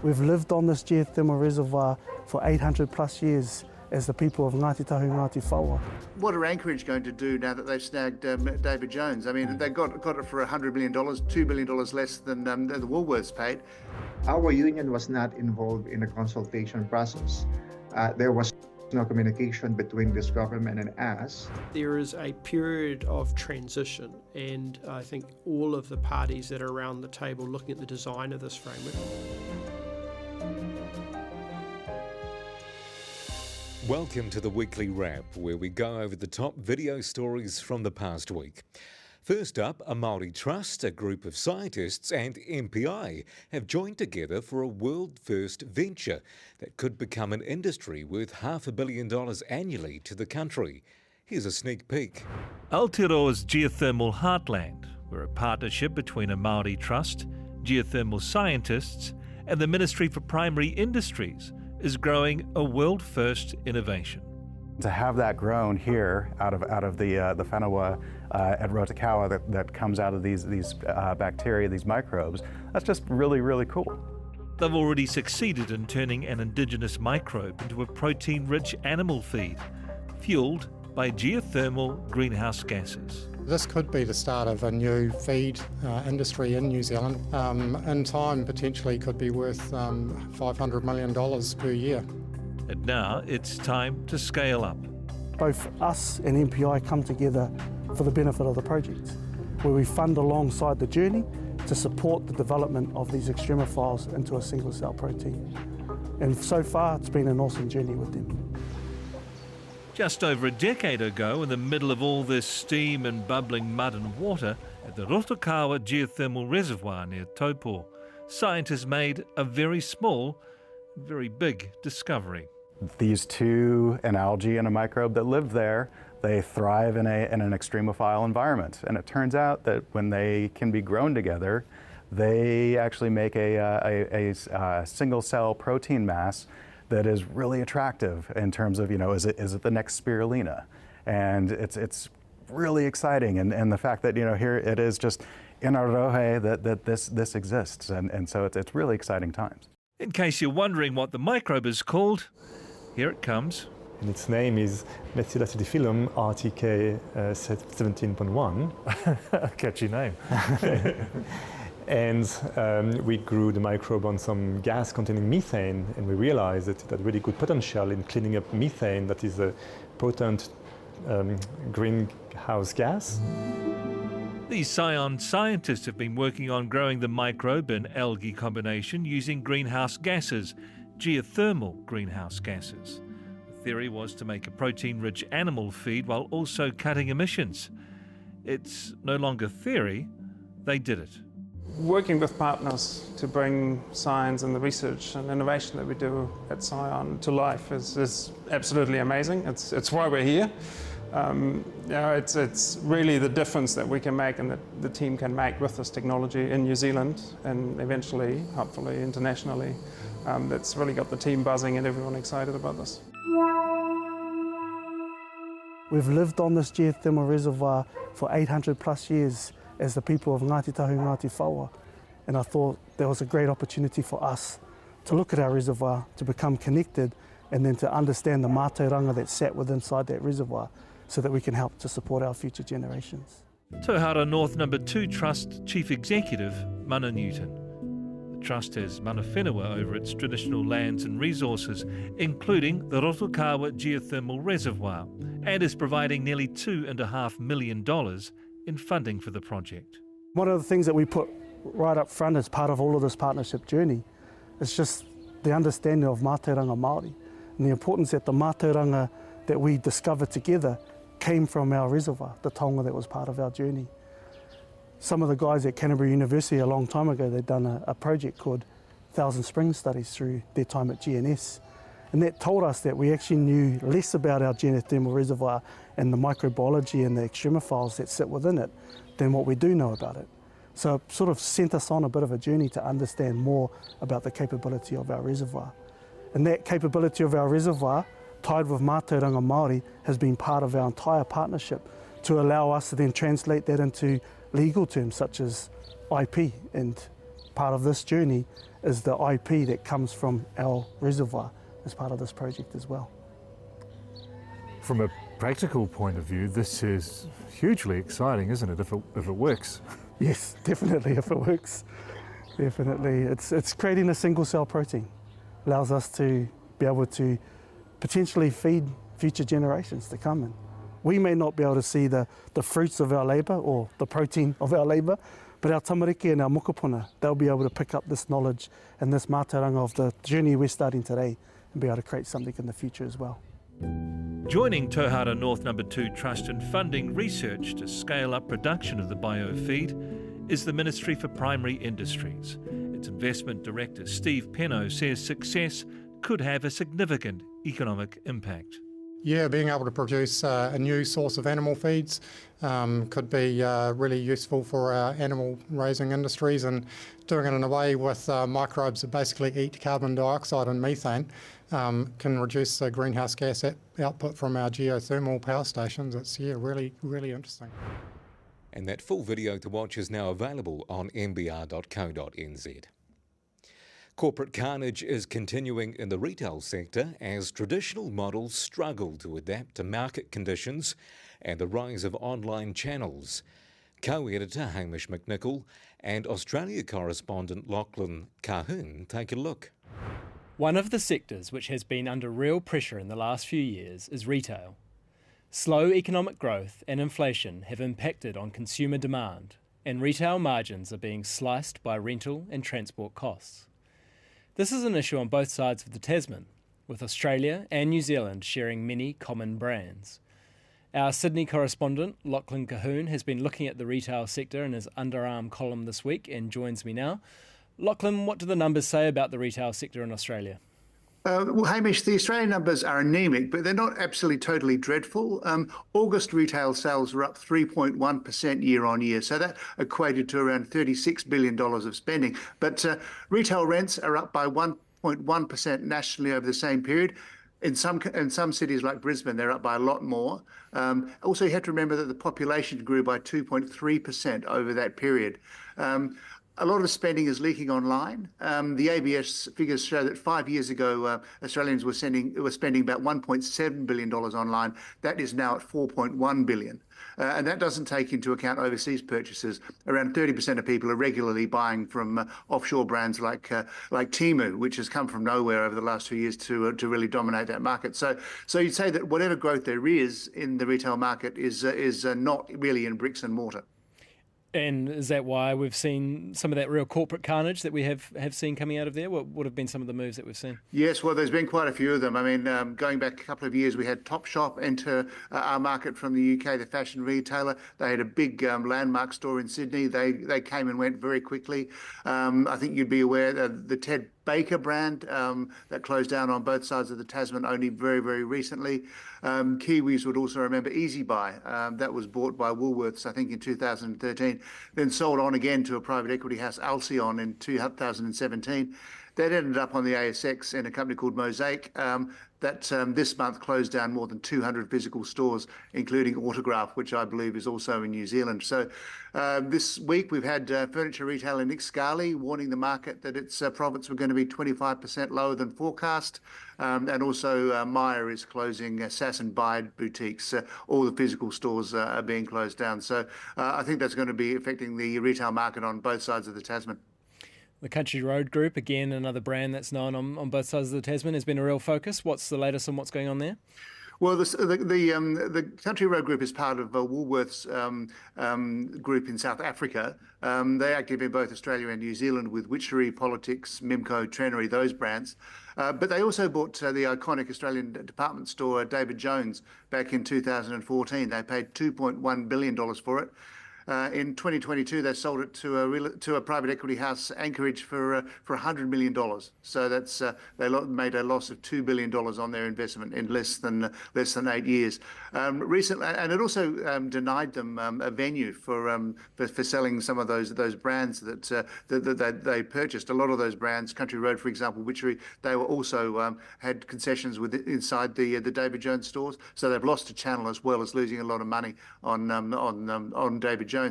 We've lived on this geothermal reservoir for 800 plus years as the people of Ngāti Tahu Ngāti Whaua. What are Anchorage going to do now that they've snagged David Jones? I mean, they got it for $100 million, $2 billion less than the Woolworths paid. Our union was not involved in the consultation process. There was no communication between this government and us. There is a period of transition, and I think all of the parties that are around the table looking at the design of this framework. Welcome to the Weekly Wrap, where we go over the top video stories from the past week. First up, a Māori trust, a group of scientists and MPI have joined together for a world-first venture that could become an industry worth $500 million annually to the country. Here's a sneak peek. Aotearoa's geothermal heartland, where a partnership between a Māori trust, geothermal scientists and the Ministry for Primary Industries is growing a world-first innovation. To have that grown here out of the whenua at Rotokawa that comes out of these bacteria, these microbes, that's just really, really cool. They've already succeeded in turning an indigenous microbe into a protein-rich animal feed, fueled by geothermal greenhouse gases. This could be the start of a new feed industry in New Zealand. In time, potentially could be worth $500 million per year. And now it's time to scale up. Both us and MPI come together for the benefit of the project, where we fund alongside the journey to support the development of these extremophiles into a single cell protein. And so far, it's been an awesome journey with them. Just over a decade ago, in the middle of all this steam and bubbling mud and water, at the Rotokawa geothermal reservoir near Taupo, scientists made a very small, very big discovery. These two, an algae and a microbe that live there, they thrive in an extremophile environment. And it turns out that when they can be grown together, they actually make a single cell protein mass that is really attractive in terms of, is it the next spirulina? And it's really exciting. And the fact that, here it is just in our rohe that this exists. And so it's really exciting times. In case you're wondering what the microbe is called, here it comes. And its name is methylacidifilum RTK 17.1. Catchy name. And we grew the microbe on some gas containing methane, and we realized that it had really good potential in cleaning up methane, that is a potent greenhouse gas. These Scion scientists have been working on growing the microbe and algae combination using greenhouse gases, geothermal greenhouse gases. The theory was to make a protein-rich animal feed while also cutting emissions. It's no longer theory, they did it. Working with partners to bring science and the research and innovation that we do at Scion to life is absolutely amazing. It's why we're here. It's really the difference that we can make and that the team can make with this technology in New Zealand and eventually, hopefully, internationally. That's really got the team buzzing and everyone excited about this. We've lived on this geothermal reservoir for 800 plus years as the people of Ngāti Tahu Ngāti Whaua. And I thought there was a great opportunity for us to look at our reservoir, to become connected, and then to understand the mātauranga that sat within inside that reservoir so that we can help to support our future generations. Tauhara North No. 2 Trust Chief Executive, Mana Newton. The Trust has mana whenua over its traditional lands and resources, including the Rotokawa geothermal reservoir, and is providing nearly $2.5 million in funding for the project. One of the things that we put right up front as part of all of this partnership journey is just the understanding of mātauranga Māori and the importance that the mātauranga that we discovered together came from our reservoir, the taonga that was part of our journey. Some of the guys at Canterbury University a long time ago, they'd done a project called Thousand Springs Studies through their time at GNS. And that told us that we actually knew less about our geothermal reservoir and the microbiology and the extremophiles that sit within it than what we do know about it. So it sort of sent us on a bit of a journey to understand more about the capability of our reservoir. And that capability of our reservoir, tied with mātauranga Māori, has been part of our entire partnership to allow us to then translate that into legal terms such as IP and part of this journey is the IP that comes from our reservoir as part of this project as well. From a practical point of view, this is hugely exciting, isn't it, if it works? Yes, definitely, if it works. Definitely. It's creating a single cell protein. Allows us to be able to potentially feed future generations to come in. We may not be able to see the fruits of our labour or the protein of our labour, but our tamariki and our mokopuna, they'll be able to pick up this knowledge and this mātauranga of the journey we're starting today and be able to create something in the future as well. Joining Tauhara North No. 2 Trust in funding research to scale up production of the biofeed is the Ministry for Primary Industries. Its Investment Director Steve Penno says success could have a significant economic impact. Yeah, being able to produce a new source of animal feeds could be really useful for our animal raising industries, and doing it in a way with microbes that basically eat carbon dioxide and methane can reduce the greenhouse gas output from our geothermal power stations. It's really, really interesting. And that full video to watch is now available on mbr.co.nz. Corporate carnage is continuing in the retail sector as traditional models struggle to adapt to market conditions and the rise of online channels. Co-editor Hamish McNichol and Australia correspondent Lachlan Cahoon take a look. One of the sectors which has been under real pressure in the last few years is retail. Slow economic growth and inflation have impacted on consumer demand, and retail margins are being sliced by rental and transport costs. This is an issue on both sides of the Tasman, with Australia and New Zealand sharing many common brands. Our Sydney correspondent, Lachlan Cahoon, has been looking at the retail sector in his Underarm column this week and joins me now. Lachlan, what do the numbers say about the retail sector in Australia? Well, Hamish, the Australian numbers are anemic, but they're not absolutely totally dreadful. August retail sales were up 3.1% year on year, so that equated to around $36 billion of spending. But retail rents are up by 1.1% nationally over the same period. In some cities like Brisbane, they're up by a lot more. Also, you have to remember that the population grew by 2.3% over that period. A lot of spending is leaking online. The ABS figures show that 5 years ago, Australians were spending about $1.7 billion online. That is now at $4.1 billion. And that doesn't take into account overseas purchases. Around 30% of people are regularly buying from offshore brands like Temu, which has come from nowhere over the last 2 years to really dominate that market. So you'd say that whatever growth there is in the retail market is not really in bricks and mortar. And is that why we've seen some of that real corporate carnage that we have seen coming out of there? What would have been some of the moves that we've seen? Yes, well, there's been quite a few of them. I mean, going back a couple of years, we had Topshop enter our market from the UK, the fashion retailer. They had a big landmark store in Sydney. They came and went very quickly. I think you'd be aware that the Ted Baker brand that closed down on both sides of the Tasman only very, very recently. Kiwis would also remember Easy Buy. That was bought by Woolworths, I think, in 2013, then sold on again to a private equity house, Alcyon, in 2017. That ended up on the ASX in a company called Mosaic that this month closed down more than 200 physical stores, including Autograph, which I believe is also in New Zealand. So this week we've had furniture retailer Nick Scali warning the market that its profits were going to be 25% lower than forecast. And also Myer is closing Sass and Bide boutiques. All the physical stores are being closed down. So I think that's going to be affecting the retail market on both sides of the Tasman. The Country Road Group, again, another brand that's known on both sides of the Tasman, has been a real focus. What's the latest on what's going on there? Well, the Country Road Group is part of Woolworths group in South Africa. They're active in both Australia and New Zealand with Witchery, Politics, Mimco, Trenery, those brands. But they also bought the iconic Australian department store David Jones back in 2014. They paid $2.1 billion for it. In 2022, they sold it to a private equity house, Anchorage, for $100 million. So that's they made a loss of $2 billion on their investment in less than 8 years. Recently, and it also denied them a venue for selling some of those brands that they purchased. A lot of those brands, Country Road, for example, Witchery, they were also had concessions inside the David Jones stores. So they've lost a channel as well as losing a lot of money on David Jones.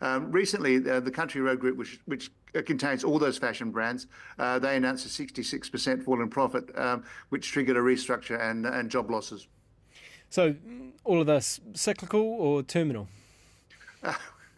Recently, the Country Road Group, which contains all those fashion brands. They announced a 66% fall in profit, which triggered a restructure and job losses. So all of this cyclical or terminal?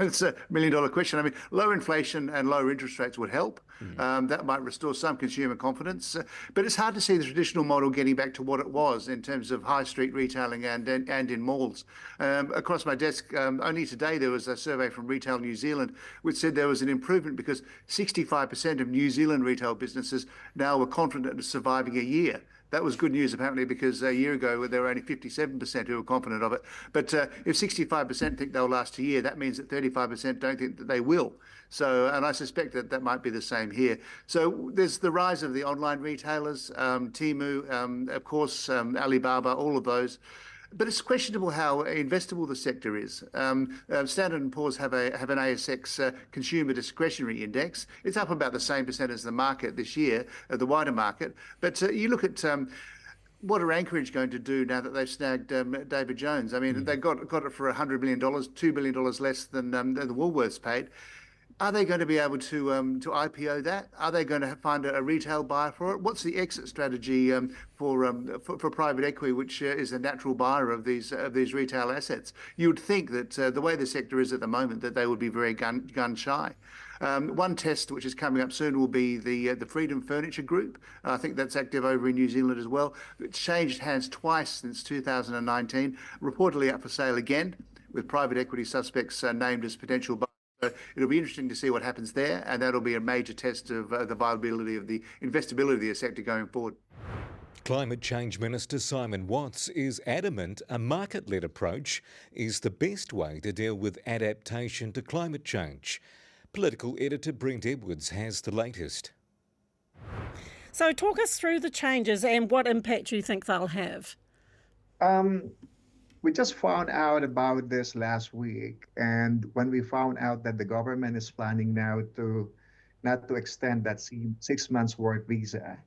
It's $1 million question. I mean, low inflation and lower interest rates would help. That might restore some consumer confidence. But it's hard to see the traditional model getting back to what it was in terms of high street retailing and in malls. Across my desk, only today there was a survey from Retail New Zealand which said there was an improvement because 65% of New Zealand retail businesses now were confident of surviving a year. That was good news, apparently, because a year ago there were only 57% who were confident of it. But if 65% think they'll last a year, that means that 35% don't think that they will. So, and I suspect that that might be the same here. So there's the rise of the online retailers, Temu, of course, Alibaba, all of those. But it's questionable how investable the sector is. Standard & Poor's have an ASX consumer discretionary index. It's up about the same percent as the market this year, the wider market. But you look at what are Anchorage going to do now that they've snagged David Jones? I mean, they got it for $100 million, $2 billion less than the Woolworths paid. Are they going to be able to IPO that? Are they going to find a retail buyer for it? What's the exit strategy for private equity, which is a natural buyer of these retail assets? You would think that the way the sector is at the moment, that they would be very gun shy. One test which is coming up soon will be the Freedom Furniture Group. I think that's active over in New Zealand as well. It's changed hands twice since 2019, reportedly up for sale again, with private equity suspects named as potential buyers. So it'll be interesting to see what happens there, and that'll be a major test of the viability of the investability of the sector going forward. Climate Change Minister Simon Watts is adamant a market-led approach is the best way to deal with adaptation to climate change. Political editor Brent Edwards has the latest. So talk us through the changes and what impact you think they'll have. We just found out about this last week, and when we found out that the government is planning now not to extend that 6 months work visa,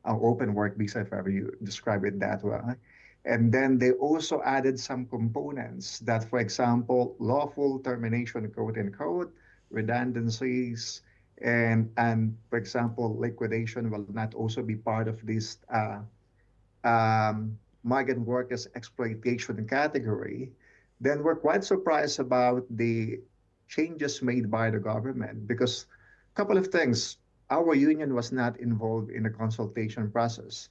or open work visa, if ever you describe it that way. And then they also added some components that, for example, lawful termination, quote unquote, redundancies, and for example, liquidation will not also be part of this migrant workers exploitation category. Then we're quite surprised about the changes made by the government, because a couple of things. Our union was not involved in the consultation process.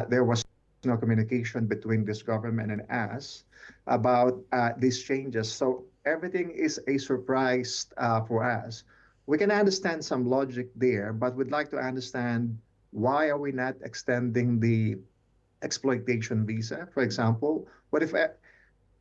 There was no communication between this government and us about these changes. So everything is a surprise for us. We can understand some logic there, but we'd like to understand why are we not extending the exploitation visa, for example. What if a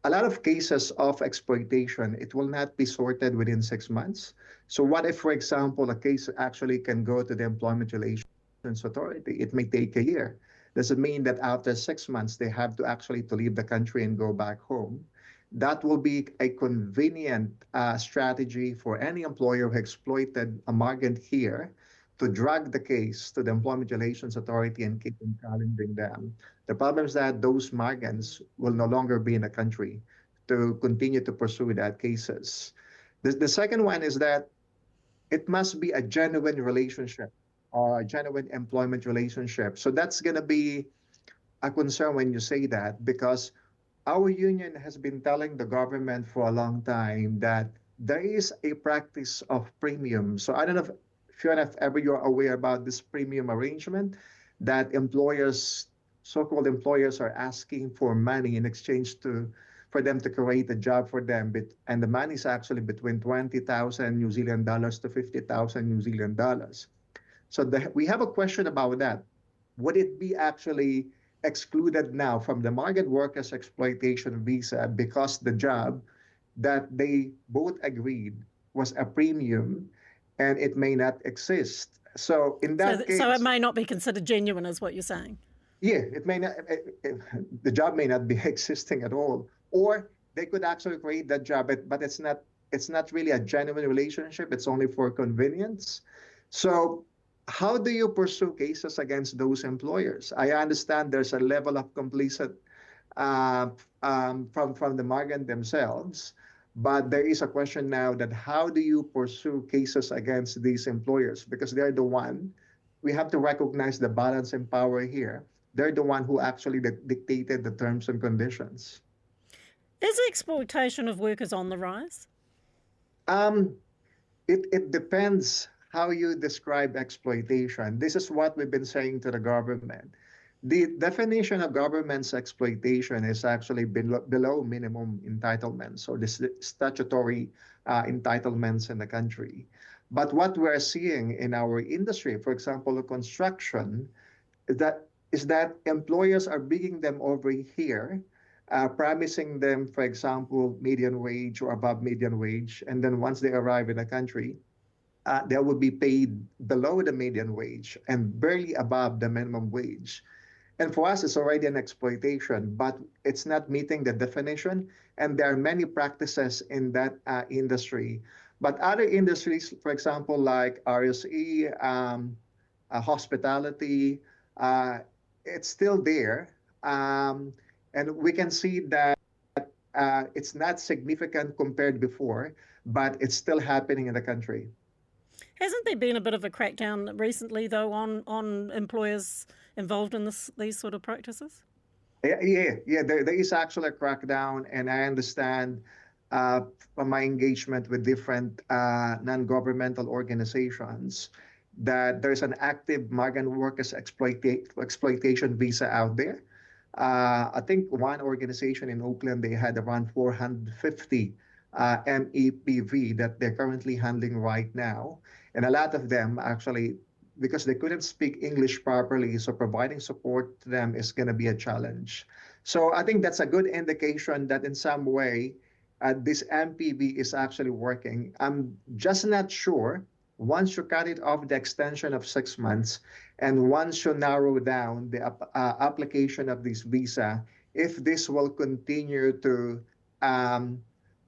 lot of cases of exploitation, it will not be sorted within 6 months? So what if, for example, a case actually can go to the Employment Relations Authority? It may take a year. Does it mean that after 6 months, they have to actually to leave the country and go back home? That will be a convenient strategy for any employer who exploited a migrant here to drag the case to the Employment Relations Authority and keep on challenging them. The problem is that those migrants will no longer be in the country to continue to pursue that cases. The second one is that it must be a genuine relationship or a genuine employment relationship. So that's going to be a concern when you say that, because our union has been telling the government for a long time that there is a practice of premium. So I don't know if ever you're aware about this premium arrangement, that employers, so-called employers, are asking for money in exchange for them to create a job for them. And the money is actually between 20,000 New Zealand dollars to 50,000 New Zealand dollars. So we have a question about that. Would it be actually excluded now from the migrant workers exploitation visa because the job that they both agreed was a premium and it may not exist? So in that case, so it may not be considered genuine, is what you're saying? Yeah, it may not. The job may not be existing at all, or they could actually create that job, but it's not. It's not really a genuine relationship. It's only for convenience. So how do you pursue cases against those employers? I understand there's a level of complicit from the migrant themselves, But there is a question now that how do you pursue cases against these employers? Because they're the one, we have to recognize the balance in power here. They're the one who actually dictated the terms and conditions. Is exploitation of workers on the rise? It depends how you describe exploitation. This is what we've been saying to the government. The definition of government's exploitation is actually below minimum entitlements or the statutory entitlements in the country. But what we're seeing in our industry, for example, construction, is that employers are bringing them over here, promising them, for example, median wage or above median wage. And then once they arrive in the country, they will be paid below the median wage and barely above the minimum wage. And for us, it's already an exploitation, but it's not meeting the definition. And there are many practices in that industry. But other industries, for example, like RSE, hospitality, it's still there. And we can see that it's not significant compared before, but it's still happening in the country. Hasn't there been a bit of a crackdown recently, though, on employers involved in these sort of practices? Yeah. There is actually a crackdown, and I understand from my engagement with different non-governmental organizations that there's an active migrant workers exploitation visa out there. I think one organization in Oakland, they had around 450 MEPV that they're currently handling right now. And a lot of them actually, because they couldn't speak English properly, so providing support to them is going to be a challenge. So I think that's a good indication that in some way, this MPV is actually working. I'm just not sure, once you cut it off the extension of 6 months, and once you narrow down the application of this visa, if this will continue to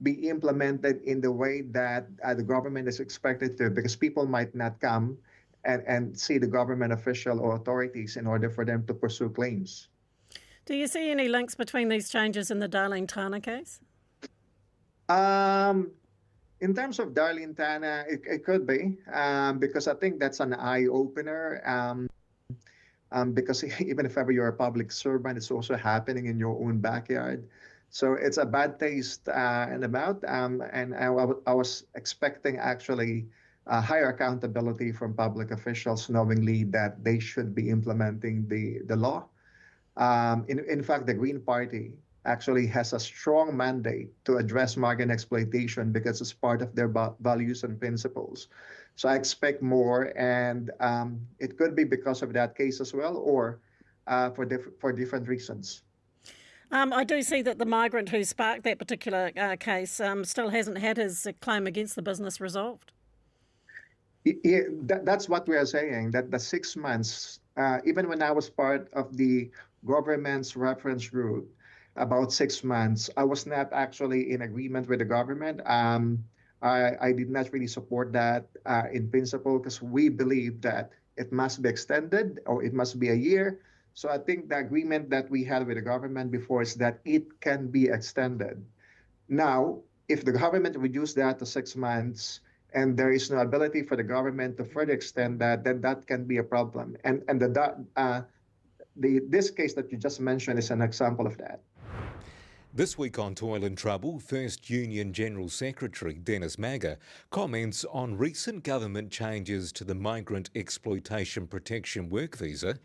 be implemented in the way that the government is expected to, because people might not come and see the government official or authorities in order for them to pursue claims. Do you see any links between these changes in the Darlene Tana case? In terms of Darlene Tana, it could be, because I think that's an eye-opener. Because even if ever you're a public servant, it's also happening in your own backyard. So it's a bad taste in the mouth, and I was expecting actually higher accountability from public officials, knowingly that they should be implementing the law. In fact, the Green Party actually has a strong mandate to address migrant exploitation because it's part of their values and principles. So I expect more, and it could be because of that case as well, or for different reasons. I do see that the migrant who sparked that particular case still hasn't had his claim against the business resolved. Yeah, that's what we are saying, that the 6 months, even when I was part of the government's reference group, about 6 months, I was not actually in agreement with the government. I did not really support that in principle, because we believe that it must be extended or it must be a year. So I think the agreement that we had with the government before is that it can be extended. Now, if the government reduced that to 6 months and there is no ability for the government to further extend that, then that can be a problem. And this case that you just mentioned is an example of that. This week on Toil and Trouble, First Union General Secretary Dennis Magger comments on recent government changes to the Migrant Exploitation Protection Work Visa,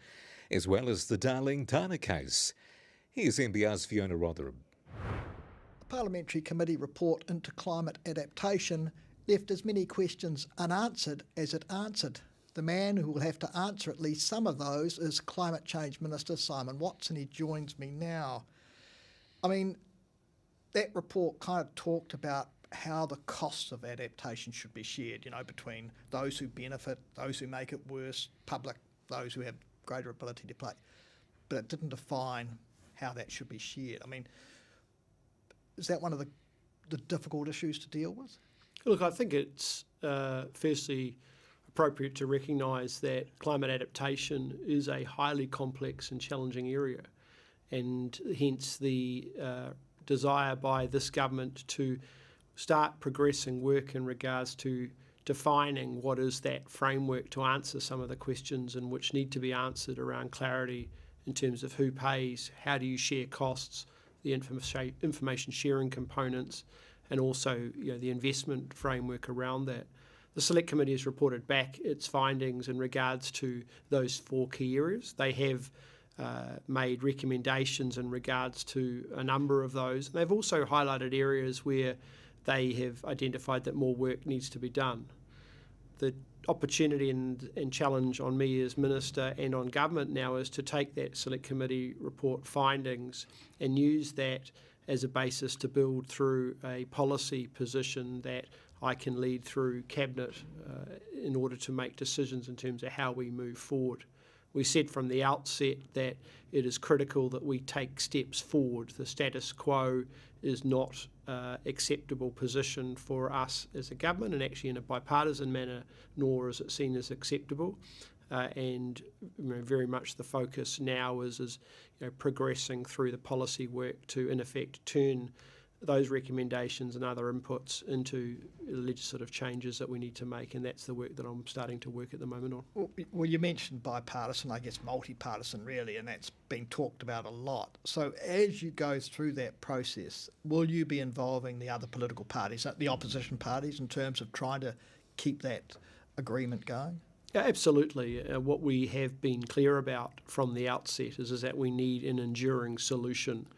as well as the Darlene Tana case. Here's NBR's Fiona Rotherham. The Parliamentary Committee report into climate adaptation left as many questions unanswered as it answered. The man who will have to answer at least some of those is Climate Change Minister Simon Watson. He joins me now. I mean, that report kind of talked about how the costs of adaptation should be shared, between those who benefit, those who make it worse, public, those who have greater ability to play. But it didn't define how that should be shared. I mean, is that one of the difficult issues to deal with? Look, I think it's firstly appropriate to recognise that climate adaptation is a highly complex and challenging area, and hence the desire by this government to start progressing work in regards to defining what is that framework to answer some of the questions and which need to be answered around clarity in terms of who pays, how do you share costs, the information sharing components, and also the investment framework around that. The Select Committee has reported back its findings in regards to those 4 key areas. They have made recommendations in regards to a number of those. And they've also highlighted areas where they have identified that more work needs to be done. The opportunity and challenge on me as Minister and on Government now is to take that Select Committee report findings and use that as a basis to build through a policy position that I can lead through Cabinet in order to make decisions in terms of how we move forward. We said from the outset that it is critical that we take steps forward. The status quo is not acceptable position for us as a government, and actually in a bipartisan manner, nor is it seen as acceptable. And very much the focus now is progressing through the policy work to, in effect, turn those recommendations and other inputs into legislative changes that we need to make, and that's the work that I'm starting to work at the moment on. Well, you mentioned bipartisan, I guess multi-partisan really, and that's been talked about a lot. So as you go through that process, will you be involving the other political parties, the opposition parties, in terms of trying to keep that agreement going? Yeah, absolutely. What we have been clear about from the outset is that we need an enduring solution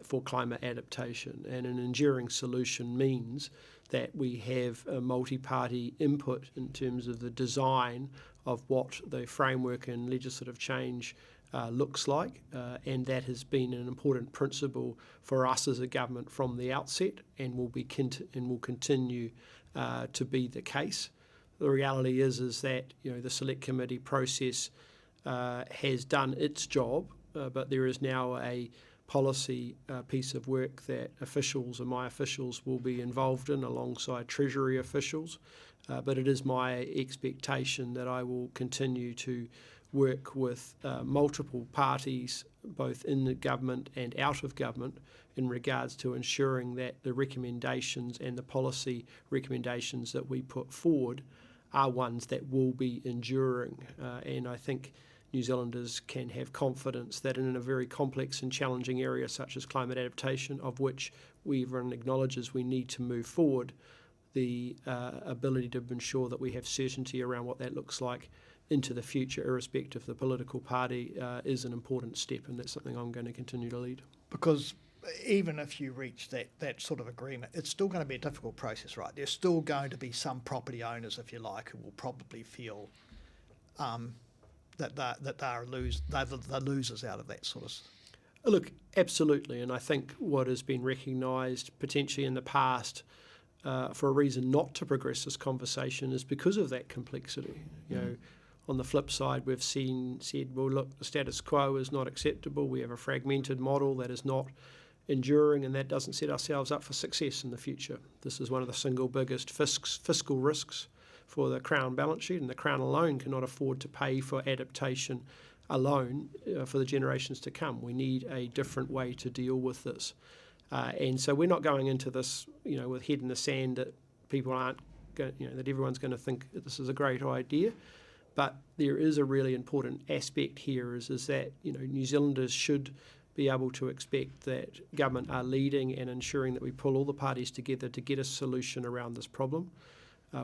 for climate adaptation, and an enduring solution means that we have a multi-party input in terms of the design of what the framework and legislative change looks like, and that has been an important principle for us as a government from the outset, and will continue to be the case. The reality is that the Select Committee process has done its job, but there is now a policy piece of work that officials and my officials will be involved in alongside Treasury officials. But it is my expectation that I will continue to work with multiple parties, both in the government and out of government, in regards to ensuring that the recommendations and the policy recommendations that we put forward are ones that will be enduring. And I think New Zealanders can have confidence that in a very complex and challenging area such as climate adaptation, of which everyone acknowledges we need to move forward, the ability to ensure that we have certainty around what that looks like into the future, irrespective of the political party, is an important step, and that's something I'm going to continue to lead. Because even if you reach that sort of agreement, it's still going to be a difficult process, right? There's still going to be some property owners, if you like, who will probably feel that they're losers out of that sort of. Look, absolutely, and I think what has been recognised potentially in the past for a reason not to progress this conversation is because of that complexity. On the flip side, we've said, well, look, the status quo is not acceptable. We have a fragmented model that is not enduring, and that doesn't set ourselves up for success in the future. This is one of the single biggest fiscal risks for the Crown balance sheet, and the Crown alone cannot afford to pay for adaptation alone for the generations to come. We need a different way to deal with this. And so we're not going into this, with head in the sand that people aren't, that everyone's going to think that this is a great idea. But there is a really important aspect here is that, New Zealanders should be able to expect that government are leading and ensuring that we pull all the parties together to get a solution around this problem.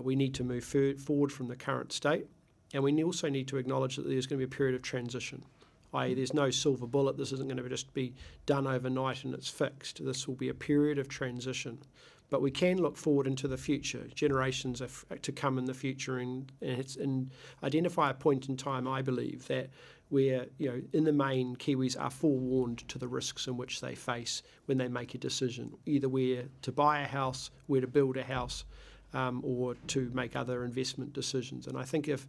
We need to move forward from the current state, and we also need to acknowledge that there's going to be a period of transition, i.e. there's no silver bullet. This isn't going to just be done overnight and it's fixed. This will be a period of transition. But we can look forward into the future, generations to come in the future, and identify a point in time, I believe, that where, in the main, Kiwis are forewarned to the risks in which they face when they make a decision, either where to buy a house, where to build a house, or to make other investment decisions. And I think if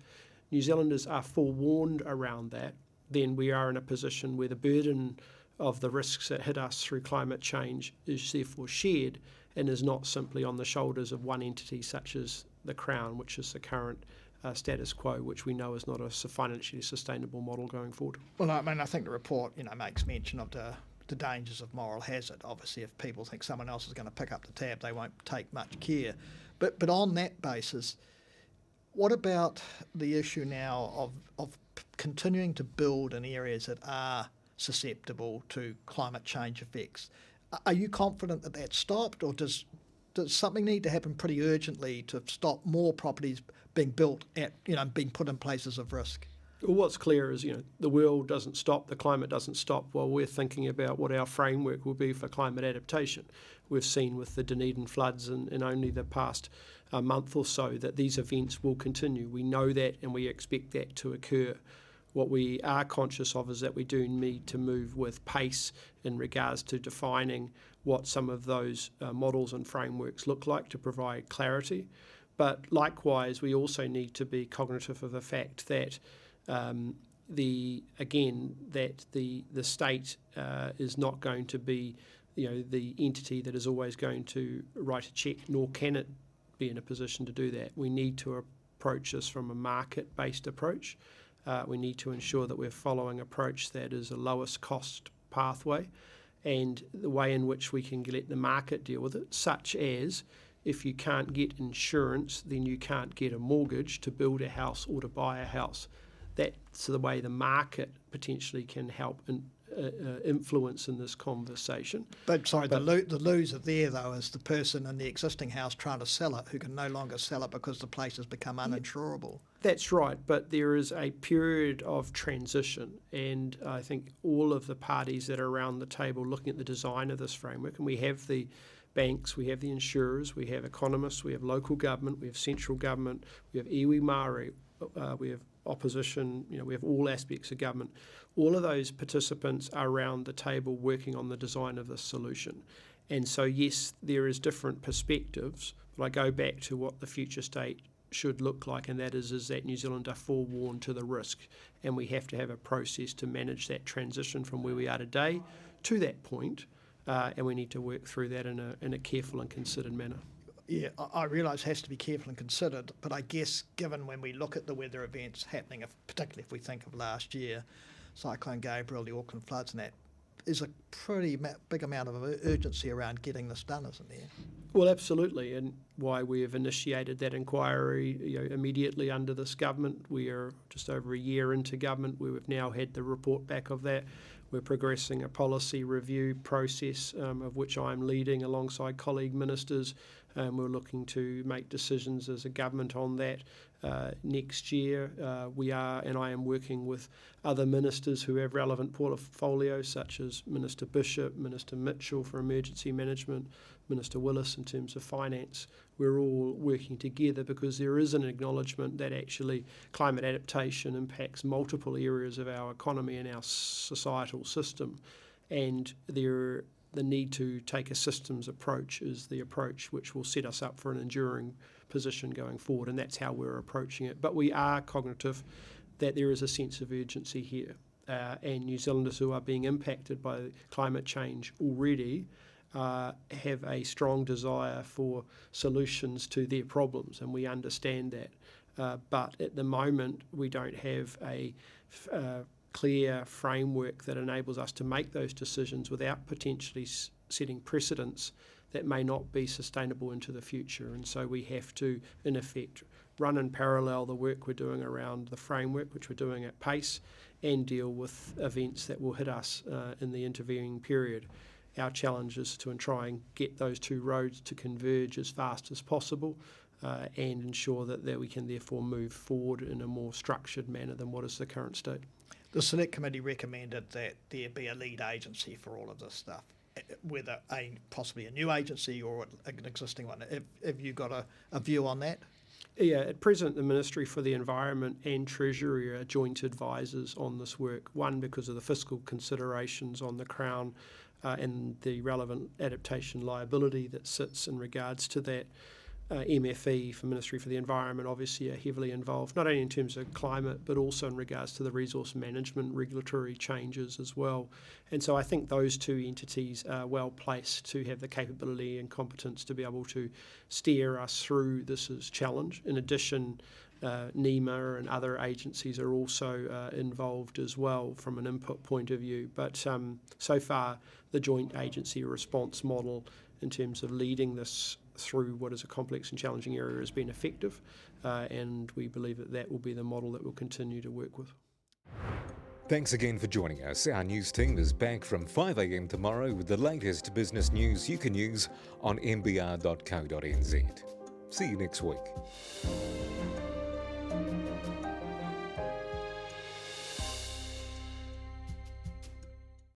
New Zealanders are forewarned around that, then we are in a position where the burden of the risks that hit us through climate change is therefore shared and is not simply on the shoulders of one entity such as the Crown, which is the current status quo, which we know is not a financially sustainable model going forward. Well, I think the report, makes mention of the the dangers of moral hazard. Obviously, if people think someone else is going to pick up the tab, they won't take much care. But on that basis, what about the issue now of continuing to build in areas that are susceptible to climate change effects? Are you confident that that's stopped, or does something need to happen pretty urgently to stop more properties being built at, being put in places of risk? Well, what's clear is, the world doesn't stop, the climate doesn't stop while we're thinking about what our framework will be for climate adaptation. We've seen with the Dunedin floods in only the past month or so that these events will continue. We know that, and we expect that to occur. What we are conscious of is that we do need to move with pace in regards to defining what some of those models and frameworks look like to provide clarity. But likewise, we also need to be cognitive of the fact that the state is not going to be the entity that is always going to write a cheque, nor can it be in a position to do that. We need to approach this from a market-based approach. We need to ensure that we're following an approach that is a lowest cost pathway, and the way in which we can let the market deal with it, such as if you can't get insurance, then you can't get a mortgage to build a house or to buy a house. That's the way the market potentially can help influence in this conversation. The loser there, though, is the person in the existing house trying to sell it, who can no longer sell it because the place has become uninsurable. That's right, but there is a period of transition, and I think all of the parties that are around the table looking at the design of this framework, and we have the banks, we have the insurers, we have economists, we have local government, we have central government, we have iwi Māori, we have opposition, we have all aspects of government. All of those participants are around the table working on the design of this solution. And so, yes, there is different perspectives, but I go back to what the future state should look like, and that is that New Zealand are forewarned to the risk, and we have to have a process to manage that transition from where we are today to that point, and we need to work through that in a careful and considered manner. Yeah, I realise it has to be careful and considered, but I guess given when we look at the weather events happening, particularly if we think of last year, Cyclone Gabriel, the Auckland floods and that, is a pretty big amount of urgency around getting this done, isn't there? Well, absolutely, and why we have initiated that inquiry immediately under this government. We are just over a year into government. We've now had the report back of that. We're progressing a policy review process of which I'm leading alongside colleague ministers. We're looking to make decisions as a government on that next year. I am working with other ministers who have relevant portfolios, such as Minister Bishop, Minister Mitchell for Emergency Management, Minister Willis in terms of finance. We're all working together because there is an acknowledgement that actually climate adaptation impacts multiple areas of our economy and our societal system, and the need to take a systems approach is the approach which will set us up for an enduring position going forward, and that's how we're approaching it. But we are cognitive that there is a sense of urgency here, and New Zealanders who are being impacted by climate change already have a strong desire for solutions to their problems, and we understand that. But at the moment, we don't have a clear framework that enables us to make those decisions without potentially setting precedents that may not be sustainable into the future. And so we have to, in effect, run in parallel the work we're doing around the framework, which we're doing at pace, and deal with events that will hit us in the intervening period. Our challenge is to try and get those two roads to converge as fast as possible, and ensure that we can therefore move forward in a more structured manner than what is the current state. The Select Committee recommended that there be a lead agency for all of this stuff, whether possibly a new agency or an existing one. Have you got a view on that? Yeah, at present the Ministry for the Environment and Treasury are joint advisors on this work, one because of the fiscal considerations on the Crown and the relevant adaptation liability that sits in regards to that. MFE for Ministry for the Environment obviously are heavily involved, not only in terms of climate, but also in regards to the resource management regulatory changes as well. And so I think those two entities are well placed to have the capability and competence to be able to steer us through this challenge. In addition, NEMA and other agencies are also involved as well from an input point of view. But so far, the joint agency response model in terms of leading this through what is a complex and challenging area has been effective, and we believe that that will be the model that we'll continue to work with. Thanks again for joining us. Our news team is back from 5 a.m. tomorrow with the latest business news you can use on mbr.co.nz. See you next week.